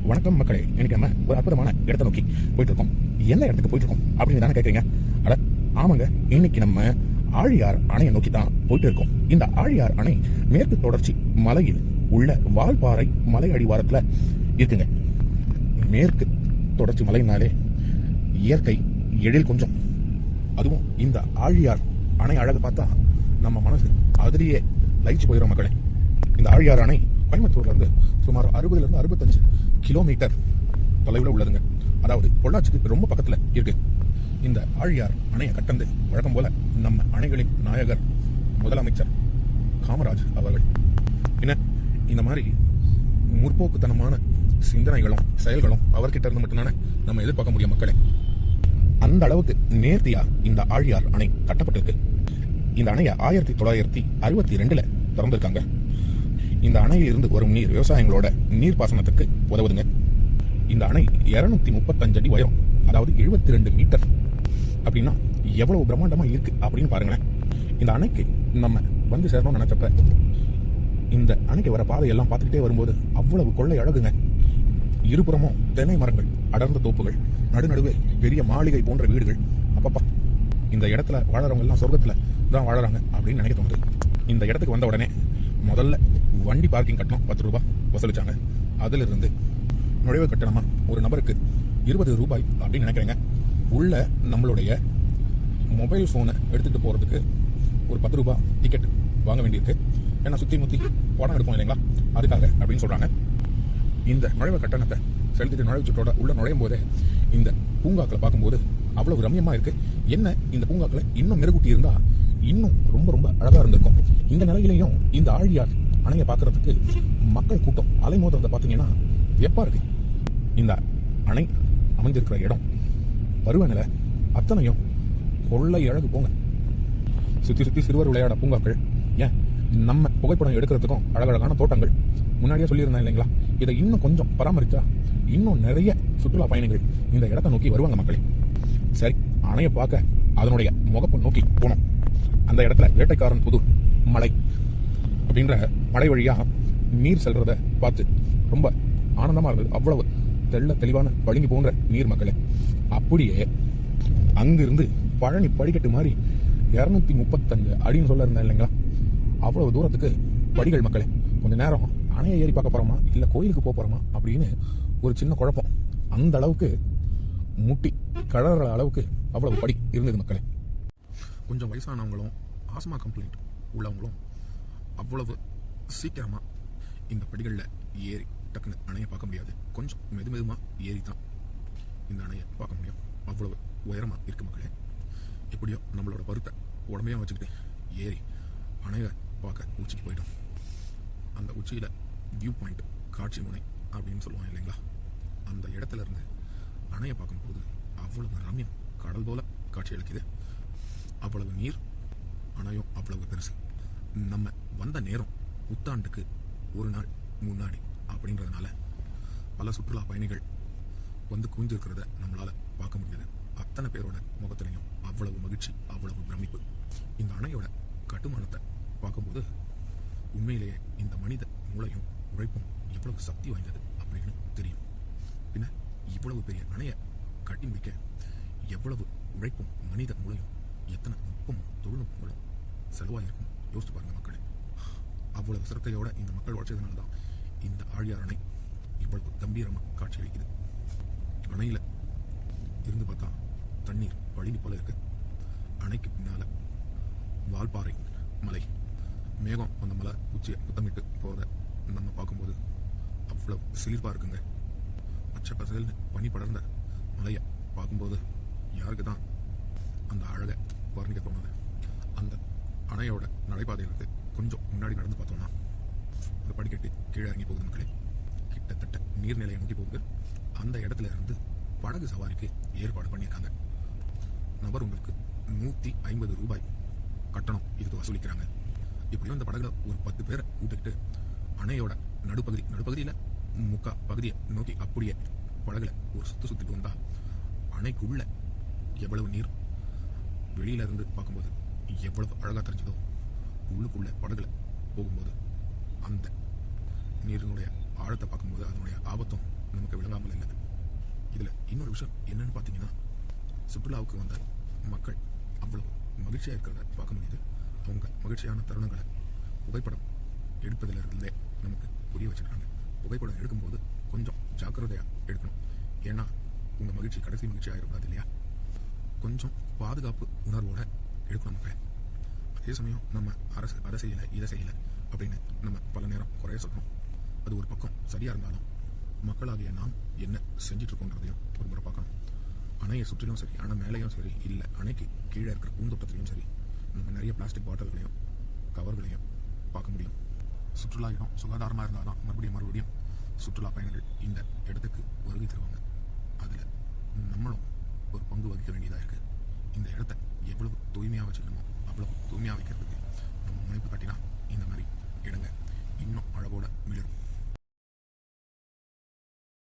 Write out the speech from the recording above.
வணக்கம் மக்களே, இன்னைக்கு நம்ம ஒரு அற்புதமான இடத்தை நோக்கி போயிட்டு இருக்கோம். எந்த இடத்துக்கு போயிட்டு இருக்கோம் அப்படின்னு தானே கேட்குறீங்க? அட ஆமாங்க, இன்னைக்கு நம்ம ஆழியார் அணையை நோக்கி தான் போயிட்டு இருக்கோம். இந்த ஆழியார் அணை மேற்கு தொடர்ச்சி மலையில் உள்ள வால்பாறை மலை அடிவாரத்துல இருக்குங்க. மேற்கு தொடர்ச்சி மலையினாலே இயற்கை எழில் கொஞ்சம், அதுவும் இந்த ஆழியார் அணை அழகு பார்த்தா நம்ம மனசு அதிலேயே லயிச்சு போயிடும் மக்களே. இந்த ஆழியார் அணை கோயம்புத்தூர்ல இருந்து சுமார் 60 to 65 கிலோமீட்டர் தொலைவில் உள்ளதுங்க. அதாவது பொள்ளாச்சிக்கு ரொம்ப பக்கத்துல இருக்கு. இந்த ஆழியார் அணையை கட்டந்து வழக்கம் போல நம்ம அணைகளின் நாயகர் முதலமைச்சர் காமராஜ் அவர்கள் என்ன இந்த மாதிரி முற்போக்குத்தனமான சிந்தனைகளும் செயல்களும் அவர்கிட்ட இருந்து மட்டும்தானே நம்ம எதிர்பார்க்க முடியும் மக்களே. அந்த அளவுக்கு நேர்த்தியா இந்த ஆழியார் அணை கட்டப்பட்டிருக்கு. இந்த அணையை 1962 திறந்திருக்காங்க. இந்த அணையில் இருந்து வரும் நீர் விவசாயங்களோட நீர்ப்பாசனத்துக்கு உதவுதுங்க. இந்த அணை 235 அடி உயரம், அதாவது 72 மீட்டர். அப்படின்னா எவ்வளவு பிரம்மாண்டமா இருக்கு அப்படின்னு பாருங்களேன். இந்த அணைக்கு நம்ம வந்து சேரணும்னு நினைச்சப்ப இந்த அணைக்கு வர பாதையெல்லாம் பார்த்துக்கிட்டே வரும்போது அவ்வளவு கொள்ளை அழகுங்க. இருபுறமும் தென்னை மரங்கள், அடர்ந்த தோப்புகள், நடுநடுவே பெரிய மாளிகை போன்ற வீடுகள். அப்பப்பா, இந்த இடத்துல வாழறவங்க எல்லாம் சொர்க்கத்துல தான் வாழறாங்க அப்படின்னு நினைக்க தோணுது. இந்த இடத்துக்கு வந்த உடனே முதல்ல வண்டி பார்க்கிங் கட்டணம் 10 ரூபாய் வசூலிச்சாங்க. அதுல இருந்து நுழைவு கட்டணமா ஒரு நபருக்கு 20 ரூபாய் அப்படின்னு நினைக்கிறேங்க. உள்ள நம்மளுடைய மொபைல் போனை எடுத்துட்டு போறதுக்கு ஒரு 10 ரூபாய் டிக்கெட் வாங்க வேண்டியிருக்கு. ஏன்னா சுத்தி முத்தி படம் எடுப்போம் இல்லைங்களா, அதுக்காக அப்படின்னு சொல்றாங்க. இந்த நுழைவு கட்டணத்தை செலுத்திட்டு நுழைவு சுற்றோட உள்ள நுழையும் போதே இந்த பூங்காக்களை பார்க்கும்போது அவ்வளவு ரம்யமா இருக்கு. என்ன இந்த பூங்காக்களை இன்னும் மெருகூட்டி இருந்தா இன்னும் ரொம்ப ரொம்ப அழகா இருந்திருக்கும். இந்த நிலையிலையும் இந்த ஆழியார் அணையை பார்க்கறதுக்கு மக்கள் கூட்டம் அலைமோதுறத பார்த்தீங்கன்னா வியப்பா இருக்கு. இந்த அணை அமைஞ்சிருக்கிற இடம் பருவநிலை அத்தனையும் கொள்ளை அழகு போங்க. சுத்தி சுத்தி சிறுவர் விளையாட பூங்காக்கள், ஏன் நம்ம புகைப்படம் எடுக்கிறதுக்கும் அழகழகான தோட்டங்கள். முன்னாடியே சொல்லியிருந்தேன் இல்லைங்களா, இதை இன்னும் கொஞ்சம் பராமரிச்சா இன்னும் நிறைய சுற்றுலா பயணிகள் இந்த இடத்தை நோக்கி வருவாங்க மக்களே. சரி, அணையை பார்க்க அதனுடைய முகப்பை நோக்கி போனோம். அந்த இடத்துல வேட்டைக்காரன் புதூர் மலை அப்படின்ற மலை வழியா நீர் செல்றத பார்த்து ரொம்ப ஆனந்தமா இருந்தது. அவ்வளவு தெள்ள தெளிவான பளிங்கு போன்ற நீர் மக்களே. அப்படியே அங்கிருந்து பழனி படிக்கட்டு மாதிரி 235 அடின்னு சொல்ல இருந்தேன் இல்லைங்களா, அவ்வளவு தூரத்துக்கு படிகள் மக்களே. கொஞ்ச நேரம் அணையை ஏறி பார்க்க போறோமா இல்ல கோயிலுக்கு போக போறோமா அப்படின்னு ஒரு சின்ன குழப்பம். அந்த அளவுக்கு முட்டி கழற அளவுக்கு அவ்வளவு படி இருந்தது மக்களே. கொஞ்சம் வயசானவங்களும் ஆஸ்மா கம்ப்ளைண்ட் உள்ளவங்களும் அவ்வளவு சீக்கிரமா இந்த படிகளில் ஏறி டக்குன்னு அணையை பார்க்க முடியாது. கொஞ்சம் மெதுமா ஏறி தான் இந்த அணையை பார்க்க முடியும். அவ்வளவு உயரமா இருக்கு மக்களே. எப்படியோ நம்மளோட பருத்தை உடம்பையா வச்சுக்கிட்டு ஏறி அணையை பார்க்க உச்சிக்கு போயிட்டோம். அந்த உச்சியில வியூ பாயிண்ட், காட்சி முனை அப்படின்னு சொல்லுவாங்க இல்லைங்களா, அந்த இடத்துல இருந்து அணையை பார்க்கும்போது அவ்வளவு ரம்யம், கடல் போல காட்சி அளிக்குது. அவ்வளவு நீர், அணையும் அவ்வளவு பெருசு. நம்ம வந்த நேரம் புத்தாண்டுக்கு ஒரு நாள் முன்னாடி அப்படின்றதுனால பல சுற்றுலா பயணிகள் வந்து குவிஞ்சிருக்கிறத நம்மளால பார்க்க முடியாது. அத்தனை பேரோட முகத்திலையும் அவ்வளவு மகிழ்ச்சி, அவ்வளவு பிரமிப்பு. இந்த அணையோட கட்டுமானத்தை பார்க்கும்போது உண்மையிலேயே இந்த மனித மூளையும் உழைப்பும் எவ்வளவு சக்தி வாய்ந்தது அப்படின்னு தெரியும். பின்ன இவ்வளவு பெரிய அணையை கட்டி முடிக்க எவ்வளவு உழைப்பும் மனித மூளையும் எத்தனை நுட்பமும் தொழில்நுட்பங்களும் செலவாயிருக்கும் யோசிச்சு பாருங்க மக்களே. அவ்வளவு சிரத்தையோட இந்த மக்கள் உழைச்சதுனால தான் இந்த ஆழியார் அணை இவ்வளவு கம்பீரமா காட்சி அளிக்குது. அணையில இருந்து பார்த்தா தண்ணீர் பழினி போல இருக்கு. அணைக்கு பின்னால வால்பாறை மலை, மேகம் அந்த மலை உச்சியை முத்தமிட்டு போறத நம்ம பார்க்கும்போது அவ்வளவு சிலிர்ப்பா இருக்குங்க. பச்சை பசல்னு பனி படர்ந்த மலையை பார்க்கும்போது யாருக்கு தான் அந்த அழகை வர்ணிக்க தோணுது. அந்த அணையோட நடைபாதையிலிருந்து கொஞ்சம் முன்னாடி நடந்து பார்த்தோம்னா ஒரு படிக்கட்டு கீழே இறங்கி போகுது மக்களே. கிட்டத்தட்ட நீர்நிலையை நோக்கி போகுது. அந்த இடத்துல இருந்து படகு சவாரிக்கு ஏற்பாடு பண்ணியிருக்காங்க. நபர் உங்களுக்கு 150 ரூபாய் கட்டணம் இதுக்கு வசூலிக்கிறாங்க. இப்படியும் இந்த படகுல ஒரு 10 பேரை கூட்டுக்கிட்டு அணையோட நடுப்பகுதியில முக்கா பகுதியை நோக்கி அப்படியே படகுல ஒரு சுத்திட்டு வந்தா அணைக்குள்ள எவ்வளவு நீர் வெளியில இருந்து பார்க்கும்போது எவ்வளவு அழகா தெரிஞ்சதோ, உள்ளுக்குள்ள படகுல போகும்போது அந்த நீரினுடைய ஆழத்தை பார்க்கும்போது அதனுடைய ஆபத்தும் நமக்கு விஷயம் என்னன்னு பார்த்தீங்கன்னா, சுற்றுலாவுக்கு வந்த மக்கள் அவ்வளவு மகிழ்ச்சியாக இருக்கிறத பார்க்க முடியுது. அவங்க மகிழ்ச்சியான தருணங்களை புகைப்படம் எடுப்பதிலிருந்தே நமக்கு புரிய வச்சுருக்காங்க. புகைப்படம் எடுக்கும்போது கொஞ்சம் ஜாக்கிரதையாக எடுக்கணும். ஏன்னா உங்கள் மகிழ்ச்சி கடைசி மகிழ்ச்சி ஆகிடக்கூடாது இல்லையா? கொஞ்சம் பாதுகாப்பு உணர்வோடு எடுக்கணும் மக்களே. அதே சமயம் நம்ம அரசு அதை செய்யலை இதை செய்யலை அப்படின்னு நம்ம பல நேரம் குறைய சொல்கிறோம். அது ஒரு பக்கம் சரியாக இருந்தாலும் மக்களாகிய நாம் என்ன செஞ்சிட்ருக்கோன்றதையும் ஒரு முறை பார்க்கணும். அணையை சுற்றிலும் சரி, அணை மேலேயும் சரி, இல்லை அணைக்கு கீழே இருக்கிற பூந்தோட்டத்திலையும் சரி, நம்ம நிறைய பிளாஸ்டிக் பாட்டில்களையும் கவர்களையும் பார்க்க முடியும். சுற்றுலா இடம் சுகாதாரமாக இருந்தால் தான் மறுபடியும் சுற்றுலா பயணிகள் இந்த இடத்துக்கு வருகை தருவாங்க. அதில் நம்மளும் ஒரு பங்கு வகிக்க வேண்டியதாக இருக்குது. இந்த இடத்த எவ்வளவு தூய்மையாக வச்சுக்கணுமோ அவ்வளவு தூய்மையாக வைக்கிறதுக்கு நம்ம முனைப்பு காட்டினா இந்த மாதிரி இடங்க இன்னும் அழகோட மிளரும்.